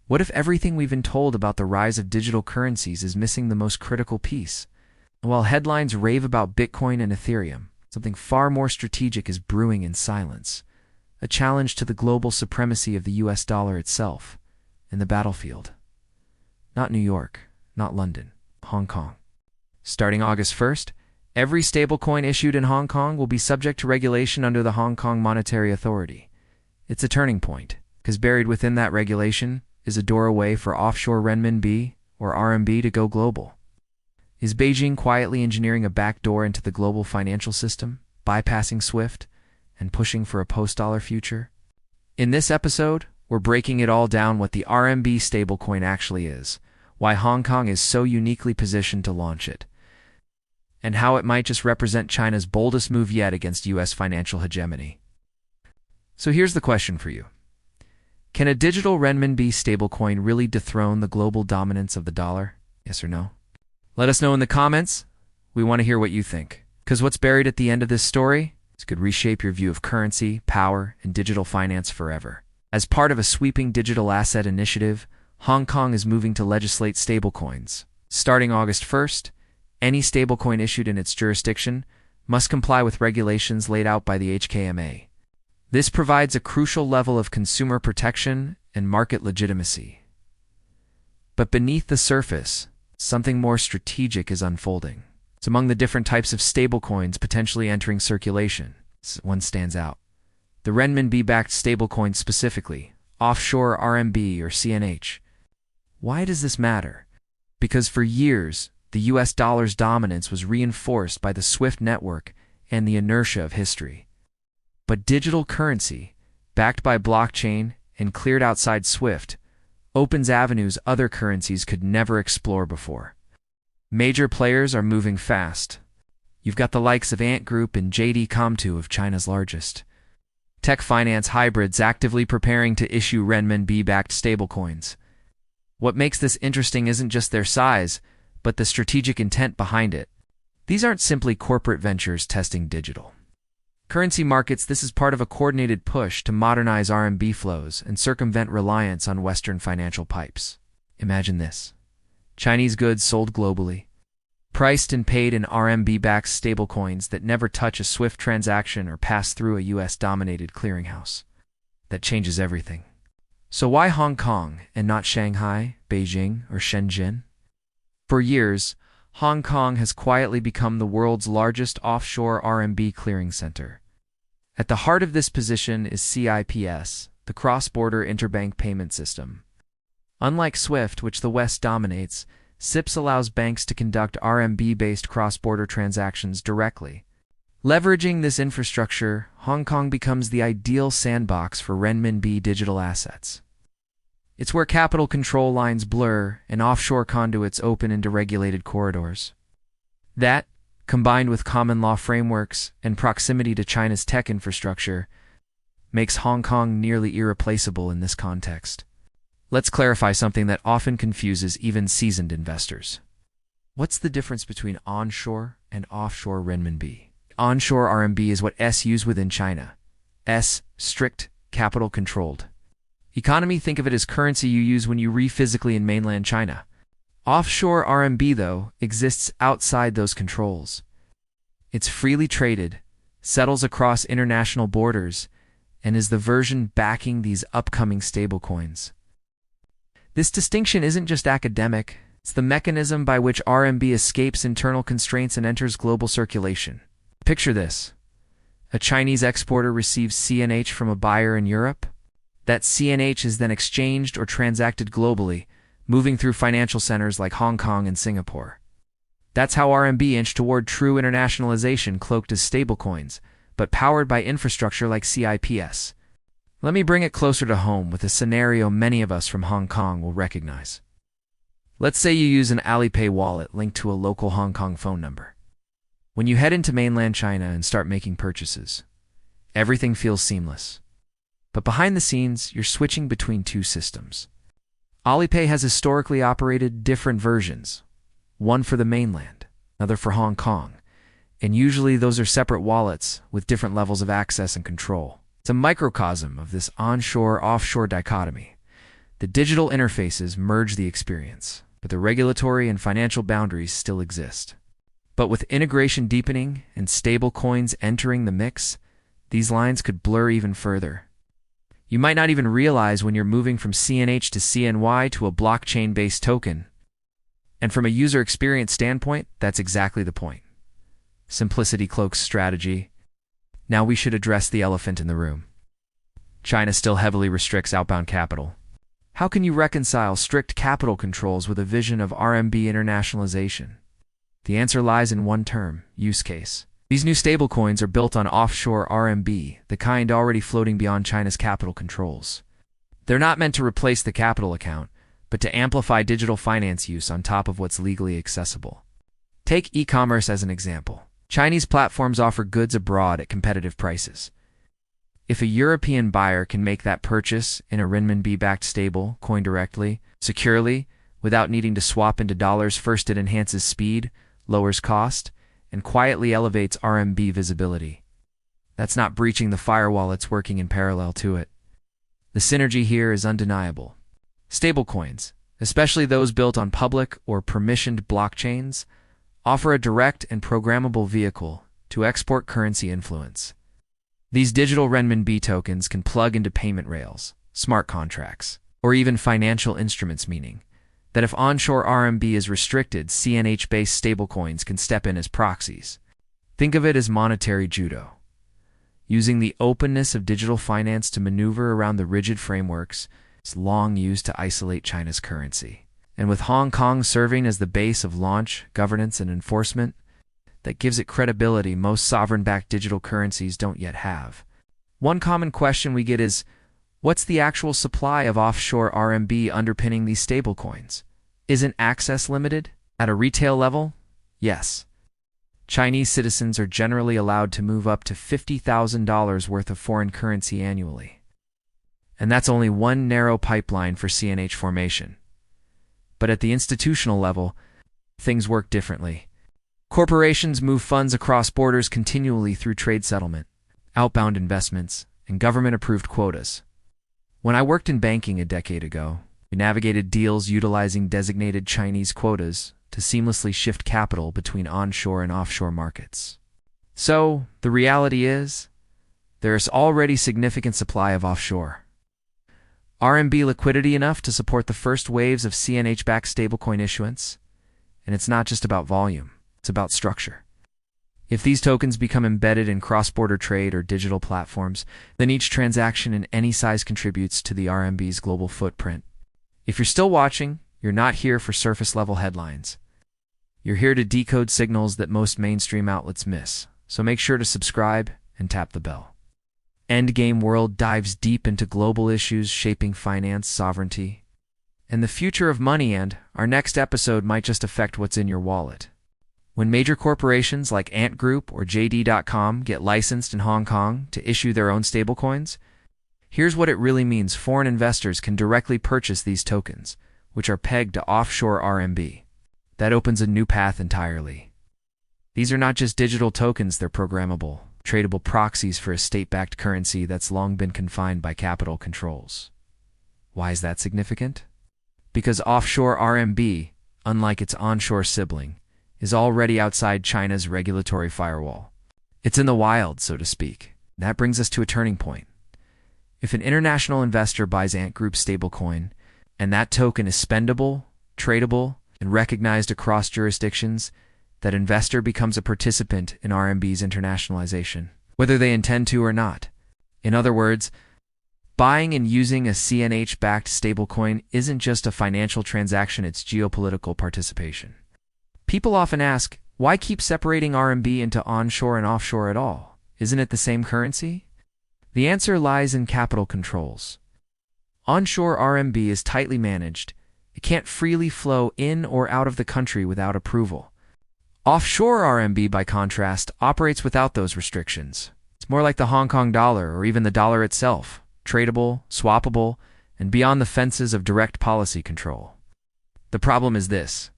What if everything we've been told about the rise of digital currencies is missing the most critical piece? While headlines rave about Bitcoin and Ethereum, something far more strategic is brewing in silence, a challenge to the global supremacy of the US dollar itself, in the battlefield. Not New York, not London, Hong Kong. Starting August 1st, every stablecoin issued in Hong Kong will be subject to regulation under the Hong Kong Monetary Authority. It's a turning point, because buried within that regulation is a doorway for offshore Renminbi or RMB to go global. Is Beijing quietly engineering a backdoor into the global financial system, bypassing SWIFT, and pushing for a post-dollar future? In this episode, we're breaking it all down: what the RMB stablecoin actually is, why Hong Kong is so uniquely positioned to launch it, and how it might just represent China's boldest move yet against US financial hegemony. So here's the question for you. Can a digital Renminbi stablecoin really dethrone the global dominance of the dollar? Yes or no? Let us know in the comments. We want to hear what you think. Because what's buried at the end of this story could reshape your view of currency, power, and digital finance forever. As part of a sweeping digital asset initiative, Hong Kong is moving to legislate stablecoins. Starting August 1st, any stablecoin issued in its jurisdiction must comply with regulations laid out by the HKMA. This provides a crucial level of consumer protection and market legitimacy. But beneath the surface, something more strategic is unfolding. It's among the different types of stablecoins potentially entering circulation. One stands out. The Renminbi-backed stablecoin, specifically, offshore RMB or CNH. Why does this matter? Because for years, the US dollar's dominance was reinforced by the SWIFT network and the inertia of history. But digital currency, backed by blockchain and cleared outside SWIFT, opens avenues other currencies could never explore before. Major players are moving fast. You've got the likes of Ant Group and JD.com, two of China's largest tech finance hybrids, actively preparing to issue Renminbi-backed stablecoins. What makes this interesting isn't just their size, but the strategic intent behind it. These aren't simply corporate ventures testing digital currency markets. This is part of a coordinated push to modernize RMB flows and circumvent reliance on Western financial pipes. Imagine this: Chinese goods sold globally, priced and paid in RMB-backed stablecoins that never touch a SWIFT transaction or pass through a US-dominated clearinghouse. That changes everything. So why Hong Kong and not Shanghai, Beijing, or Shenzhen? For years, Hong Kong has quietly become the world's largest offshore RMB clearing center. At the heart of this position is CIPS, the cross-border interbank payment system. Unlike SWIFT, which the West dominates, CIPS allows banks to conduct RMB-based cross-border transactions directly. Leveraging this infrastructure, Hong Kong becomes the ideal sandbox for Renminbi digital assets. It's where capital control lines blur and offshore conduits open into regulated corridors. That, combined with common law frameworks and proximity to China's tech infrastructure, makes Hong Kong nearly irreplaceable in this context. Let's clarify something that often confuses even seasoned investors. What's the difference between onshore and offshore Renminbi? Onshore RMB is what S use within China. S, strict, capital controlled. Economy, think of it as currency you use when you physically in mainland China. Offshore RMB, though, exists outside those controls. It's freely traded, settles across international borders, and is the version backing these upcoming stablecoins. This distinction isn't just academic, it's the mechanism by which RMB escapes internal constraints and enters global circulation. Picture this: a Chinese exporter receives CNH from a buyer in Europe. That CNH is then exchanged or transacted globally, moving through financial centers like Hong Kong and Singapore. That's how RMB inched toward true internationalization, cloaked as stablecoins, but powered by infrastructure like CIPS. Let me bring it closer to home with a scenario many of us from Hong Kong will recognize. Let's say you use an Alipay wallet linked to a local Hong Kong phone number. When you head into mainland China and start making purchases, everything feels seamless. But behind the scenes, you're switching between two systems. Alipay has historically operated different versions, one for the mainland, another for Hong Kong, and usually those are separate wallets with different levels of access and control. It's a microcosm of this onshore-offshore dichotomy. The digital interfaces merge the experience, but the regulatory and financial boundaries still exist. But with integration deepening and stablecoins entering the mix, these lines could blur even further. You might not even realize when you're moving from CNH to CNY to a blockchain-based token. And from a user experience standpoint, that's exactly the point. Simplicity cloaks strategy. Now we should address the elephant in the room. China still heavily restricts outbound capital. How can you reconcile strict capital controls with a vision of RMB internationalization? The answer lies in one term: use case. These new stablecoins are built on offshore RMB, the kind already floating beyond China's capital controls. They're not meant to replace the capital account, but to amplify digital finance use on top of what's legally accessible. Take e-commerce as an example. Chinese platforms offer goods abroad at competitive prices. If a European buyer can make that purchase in a Renminbi-backed stable coin directly, securely, without needing to swap into dollars, first it enhances speed, lowers cost, and quietly elevates RMB visibility. That's not breaching the firewall, it's working in parallel to it. The synergy here is undeniable. Stablecoins, especially those built on public or permissioned blockchains, offer a direct and programmable vehicle to export currency influence. These digital Renminbi tokens can plug into payment rails, smart contracts, or even financial instruments, meaning that if onshore RMB is restricted, CNH-based stablecoins can step in as proxies. Think of it as monetary judo, using the openness of digital finance to maneuver around the rigid frameworks it's long used to isolate China's currency. And with Hong Kong serving as the base of launch, governance, and enforcement, that gives it credibility most sovereign-backed digital currencies don't yet have. One common question we get is, what's the actual supply of offshore RMB underpinning these stablecoins? Isn't access limited? At a retail level? Yes. Chinese citizens are generally allowed to move up to $50,000 worth of foreign currency annually. And that's only one narrow pipeline for CNH formation. But at the institutional level, things work differently. Corporations move funds across borders continually through trade settlement, outbound investments, and government-approved quotas. When I worked in banking a decade ago, we navigated deals utilizing designated Chinese quotas to seamlessly shift capital between onshore and offshore markets. So, the reality is, there is already significant supply of offshore RMB liquidity enough to support the first waves of CNH-backed stablecoin issuance. And it's not just about volume, it's about structure. If these tokens become embedded in cross-border trade or digital platforms, then each transaction in any size contributes to the RMB's global footprint. If you're still watching, you're not here for surface-level headlines. You're here to decode signals that most mainstream outlets miss, so make sure to subscribe and tap the bell. Endgame World dives deep into global issues shaping finance, sovereignty, and the future of money, and our next episode might just affect what's in your wallet. When major corporations like Ant Group or JD.com get licensed in Hong Kong to issue their own stablecoins, here's what it really means: foreign investors can directly purchase these tokens, which are pegged to offshore RMB. That opens a new path entirely. These are not just digital tokens, they're programmable, tradable proxies for a state-backed currency that's long been confined by capital controls. Why is that significant? Because offshore RMB, unlike its onshore sibling, is already outside China's regulatory firewall. It's in the wild, so to speak. That brings us to a turning point. If an international investor buys Ant Group's stablecoin, and that token is spendable, tradable, and recognized across jurisdictions, that investor becomes a participant in RMB's internationalization, whether they intend to or not. In other words, buying and using a CNH-backed stablecoin isn't just a financial transaction, it's geopolitical participation. People often ask, why keep separating RMB into onshore and offshore at all? Isn't it the same currency? The answer lies in capital controls. Onshore RMB is tightly managed. It can't freely flow in or out of the country without approval. Offshore RMB, by contrast, operates without those restrictions. It's more like the Hong Kong dollar or even the dollar itself, tradable, swappable, and beyond the fences of direct policy control. The problem is this.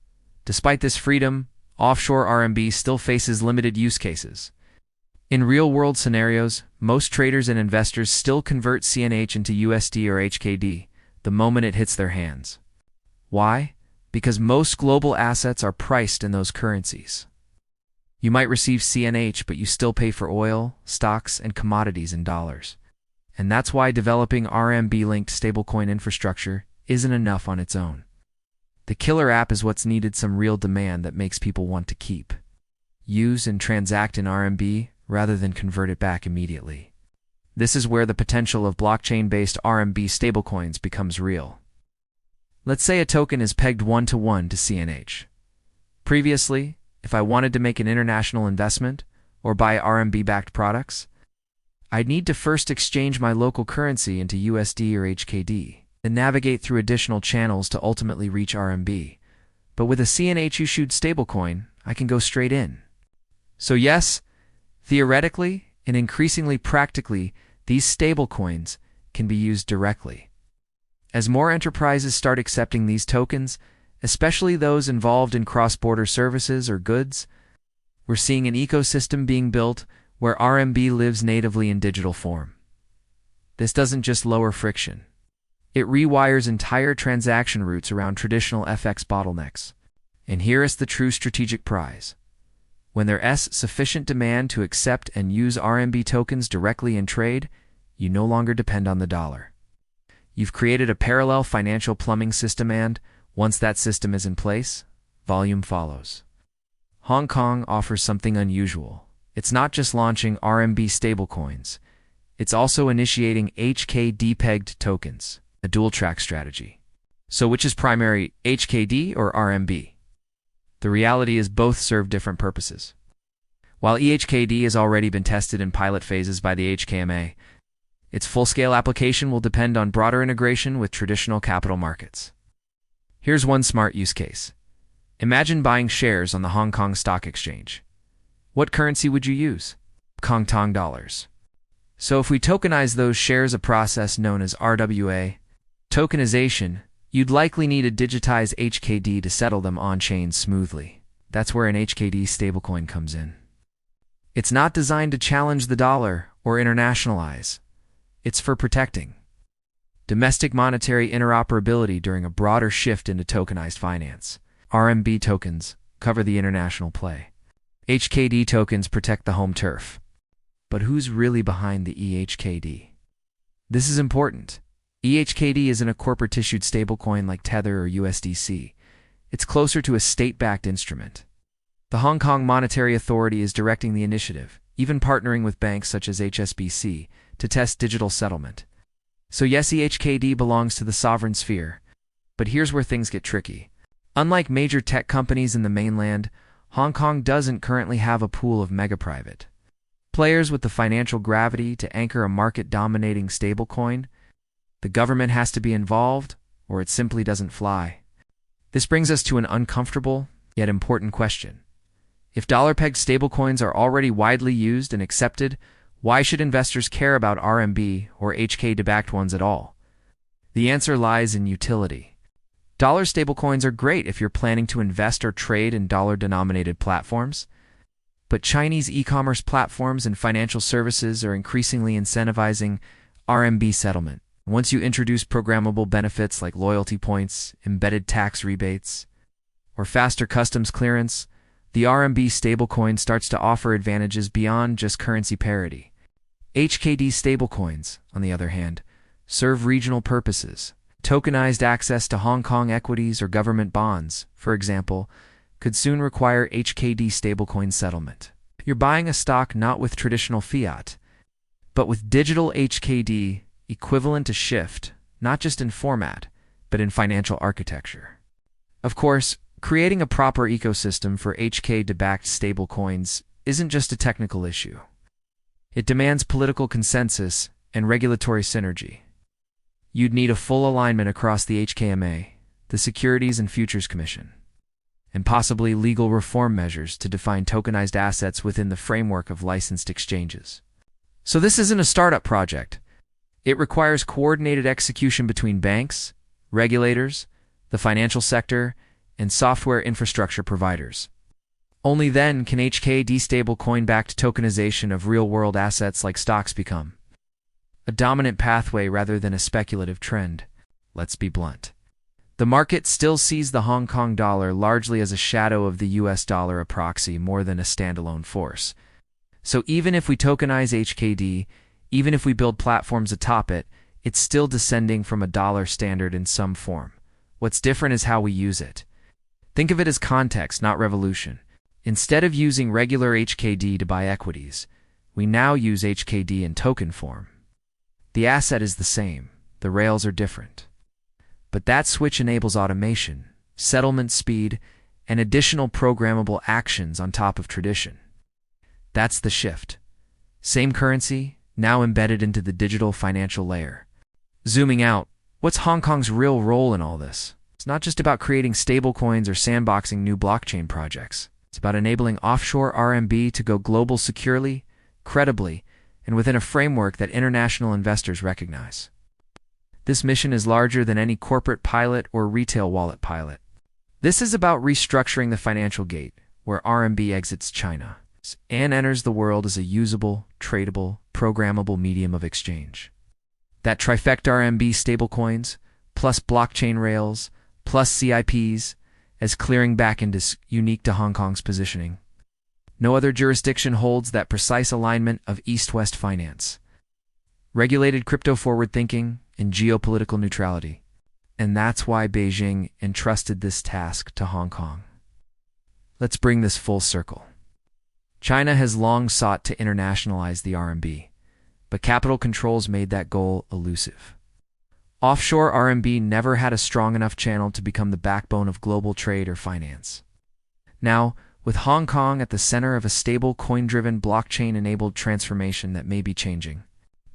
Despite this freedom, offshore RMB still faces limited use cases. In real-world scenarios, most traders and investors still convert CNH into USD or HKD, the moment it hits their hands. Why? Because most global assets are priced in those currencies. You might receive CNH, but you still pay for oil, stocks, and commodities in dollars. And that's why developing RMB-linked stablecoin infrastructure isn't enough on its own. The killer app is what's needed: some real demand that makes people want to keep, use, and transact in RMB rather than convert it back immediately. This is where the potential of blockchain-based RMB stablecoins becomes real. Let's say a token is pegged 1-to-1 to CNH. Previously, if I wanted to make an international investment or buy RMB-backed products, I'd need to first exchange my local currency into USD or HKD, then navigate through additional channels to ultimately reach RMB. But with a CNH-issued stablecoin, I can go straight in. So yes, theoretically and increasingly practically, these stablecoins can be used directly. As more enterprises start accepting these tokens, especially those involved in cross-border services or goods, we're seeing an ecosystem being built where RMB lives natively in digital form. This doesn't just lower friction. It rewires entire transaction routes around traditional FX bottlenecks. And here is the true strategic prize. When there's sufficient demand to accept and use RMB tokens directly in trade, you no longer depend on the dollar. You've created a parallel financial plumbing system, and once that system is in place, volume follows. Hong Kong offers something unusual. It's not just launching RMB stablecoins, it's also initiating HKD-pegged tokens, a dual-track strategy. So which is primary, HKD or RMB? The reality is both serve different purposes. While eHKD has already been tested in pilot phases by the HKMA, its full-scale application will depend on broader integration with traditional capital markets. Here's one smart use case. Imagine buying shares on the Hong Kong Stock Exchange. What currency would you use? Hong Kong dollars. So if we tokenize those shares, a process known as RWA tokenization, you'd likely need a digitized HKD to settle them on-chain smoothly. That's where an HKD stablecoin comes in. It's not designed to challenge the dollar or internationalize. It's for protecting domestic monetary interoperability during a broader shift into tokenized finance. RMB tokens cover the international play. HKD tokens protect the home turf. But who's really behind the eHKD? This is important. eHKD isn't a corporate-issued stablecoin like Tether or USDC. It's closer to a state-backed instrument. The Hong Kong Monetary Authority is directing the initiative, even partnering with banks such as HSBC to test digital settlement. So yes, eHKD belongs to the sovereign sphere. But here's where things get tricky. Unlike major tech companies in the mainland, Hong Kong doesn't currently have a pool of mega-private players with the financial gravity to anchor a market-dominating stablecoin. The government has to be involved, or it simply doesn't fly. This brings us to an uncomfortable, yet important question. If dollar-pegged stablecoins are already widely used and accepted, why should investors care about RMB or HKD-backed ones at all? The answer lies in utility. Dollar stablecoins are great if you're planning to invest or trade in dollar-denominated platforms. But Chinese e-commerce platforms and financial services are increasingly incentivizing RMB settlement. Once you introduce programmable benefits like loyalty points, embedded tax rebates, or faster customs clearance, the RMB stablecoin starts to offer advantages beyond just currency parity. HKD stablecoins, on the other hand, serve regional purposes. Tokenized access to Hong Kong equities or government bonds, for example, could soon require HKD stablecoin settlement. You're buying a stock not with traditional fiat, but with digital HKD equivalent to shift, not just in format, but in financial architecture. Of course, creating a proper ecosystem for HKD-backed stablecoins isn't just a technical issue. It demands political consensus and regulatory synergy. You'd need a full alignment across the HKMA, the Securities and Futures Commission, and possibly legal reform measures to define tokenized assets within the framework of licensed exchanges. So this isn't a startup project. It requires coordinated execution between banks, regulators, the financial sector, and software infrastructure providers. Only then can HKD stablecoin-backed tokenization of real-world assets like stocks become a dominant pathway rather than a speculative trend. let's be blunt. The market still sees the Hong Kong dollar largely as a shadow of the US dollar, a proxy more than a standalone force. So even if we tokenize HKD, even if we build platforms atop it, it's still descending from a dollar standard in some form. What's different is how we use it. Think of it as context, not revolution. Instead of using regular HKD to buy equities, we now use HKD in token form. The asset is the same, the rails are different. But that switch enables automation, settlement speed, and additional programmable actions on top of tradition. That's the shift. Same currency, now embedded into the digital financial layer. Zooming out, what's Hong Kong's real role in all this? It's not just about creating stablecoins or sandboxing new blockchain projects. It's about enabling offshore RMB to go global securely, credibly, and within a framework that international investors recognize. This mission is larger than any corporate pilot or retail wallet pilot. This is about restructuring the financial gate, where RMB exits China and enters the world as a usable, tradable, programmable medium of exchange. That trifecta RMB stablecoins, plus blockchain rails, plus CIPs, as clearing backend is unique to Hong Kong's positioning. No other jurisdiction holds that precise alignment of East-West finance, regulated crypto forward thinking, and geopolitical neutrality. And that's why Beijing entrusted this task to Hong Kong. Let's bring this full circle. China has long sought to internationalize the RMB, but capital controls made that goal elusive. Offshore RMB never had a strong enough channel to become the backbone of global trade or finance. Now, with Hong Kong at the center of a stable coin-driven blockchain-enabled transformation that may be changing,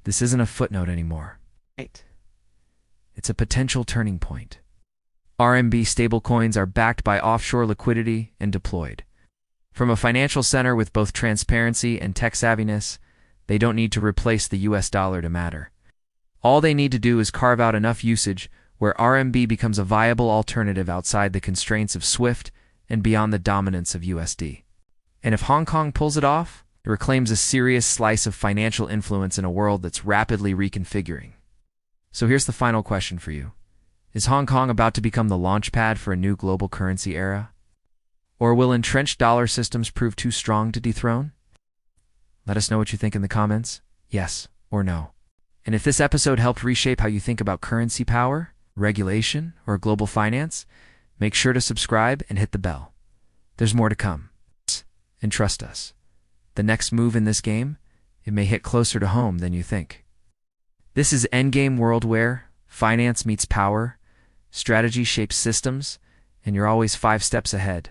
this isn't a footnote anymore. It's a potential turning point. RMB stablecoins are backed by offshore liquidity and deployed. From a financial center with both transparency and tech savviness, they don't need to replace the US dollar to matter. All they need to do is carve out enough usage where RMB becomes a viable alternative outside the constraints of SWIFT and beyond the dominance of USD. And if Hong Kong pulls it off, it reclaims a serious slice of financial influence in a world that's rapidly reconfiguring. So here's the final question for you. Is Hong Kong about to become the launchpad for a new global currency era? Or will entrenched dollar systems prove too strong to dethrone? Let us know what you think in the comments, yes or no. And if this episode helped reshape how you think about currency power, regulation, or global finance, make sure to subscribe and hit the bell. There's more to come. And trust us, the next move in this game, it may hit closer to home than you think. This is Endgame World, where finance meets power, strategy shapes systems, and you're always 5 steps ahead.